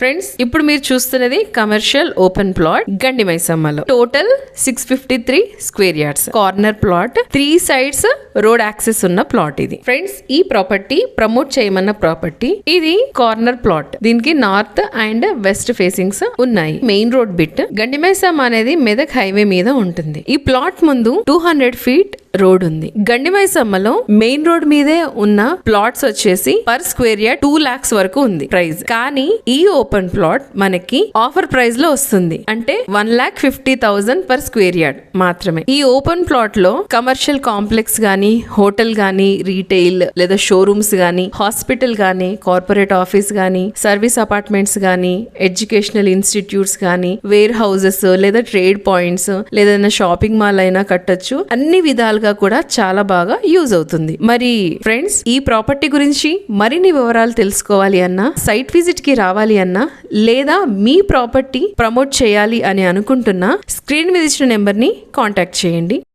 Friends ఇప్పుడు మీరు చూస్తున్నది కమర్షియల్ ఓపెన్ ప్లాట్ గండి మైసమ్మలో. Total 653 square yards corner plot, 3 sides road access ఉన్న ప్లాట్ ఇది. ఫ్రెండ్స్ ఈ ప్రాపర్టీ ప్రమోట్ చేయమన్న ప్రాపర్టీ ఇది. కార్నర్ ప్లాట్, దీనికి నార్త్ అండ్ వెస్ట్ ఫేసింగ్స్ ఉన్నాయి. Main road bit Gandi Maisamma అనేది మెదక్ హైవే మీద ఉంటుంది. ఈ ప్లాట్ ముందు 200 ఫీట్ రోడ్ ఉంది. గండి మైసమ్మలో మెయిన్ రోడ్ మీదే ఉన్న ప్లాట్స్ వచ్చేసి పర్ స్క్వేర్ యార్డ్ 2 lakhs వరకు ఉంది ప్రైస్. కానీ ఈ ఓపెన్ ప్లాట్ మనకి ఆఫర్ ప్రైస్ లో వస్తుంది, అంటే 1,50,000 పర్ స్క్వేర్ యార్డ్ మాత్రమే. ఈ ఓపెన్ ప్లాట్ లో కమర్షియల్ కాంప్లెక్స్ గానీ, హోటల్ గానీ, రీటైల్ లేదా షోరూమ్స్ గానీ, హాస్పిటల్ గానీ, కార్పొరేట్ ఆఫీస్ గానీ, సర్వీస్ అపార్ట్మెంట్స్ గానీ, ఎడ్యుకేషనల్ ఇన్స్టిట్యూట్స్ గానీ, వేర్ హౌసెస్ లేదా ట్రేడ్ పాయింట్స్ లేదా షాపింగ్ మాల్ అయినా కట్టొచ్చు. అన్ని విధాలుగా కూడా చాలా బాగా యూజ్ అవుతుంది. మరి ఫ్రెండ్స్ ఈ ప్రాపర్టీ గురించి మరిన్ని వివరాలు తెలుసుకోవాలి అన్నా, సైట్ విజిట్ కి రావాలి అన్నా, లేదా మీ ప్రాపర్టీ ప్రమోట్ చేయాలి అని అనుకుంటున్నా, స్క్రీన్ మీద ఇచ్చిన నెంబర్ ని కాంటాక్ట్ చేయండి.